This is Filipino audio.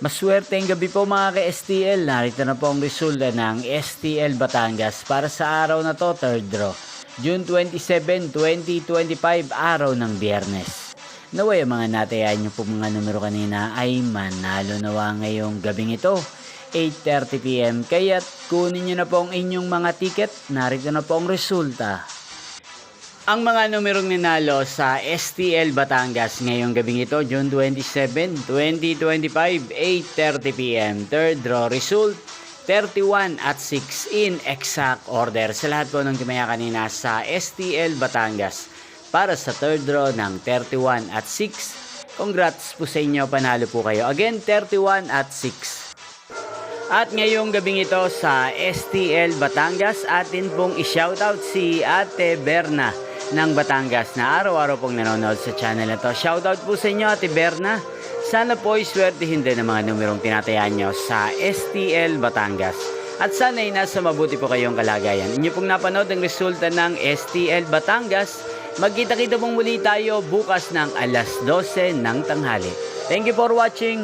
Maswerteng gabi po mga ka-STL. Narito na po ang resulta ng STL Batangas para sa araw na to, third draw. June 27, 2025, araw ng Biyernes. Naway ang mga natayan nyo po mga numero kanina ay manalo nawa ngayong gabing ito, 8:30 PM. Kaya't kunin nyo na po ang inyong mga ticket. Narito na po ang resulta. Ang mga numerong ninalo sa STL Batangas ngayong gabing ito, June 27, 2025, 8:30 PM. Third draw result, 31 at 6 in exact order. Sa lahat po ng timaya kanina sa STL Batangas para sa third draw ng 31 at 6. Congrats po sa inyo, panalo po kayo. Again, 31 at 6. At ngayong gabing ito sa STL Batangas, atin pong i-shoutout si Ate Berna ng Batangas na araw-araw pong nanonood sa channel na to. Shoutout po sa inyo, Ate Berna. Sana po iswertihin din ang mga numerong tinatayaan nyo sa STL Batangas. At sana ay nasa mabuti po kayong kalagayan. Inyo pong napanood ang resulta ng STL Batangas. Magkita-kita pong muli tayo bukas ng alas 12 ng tanghali. Thank you for watching.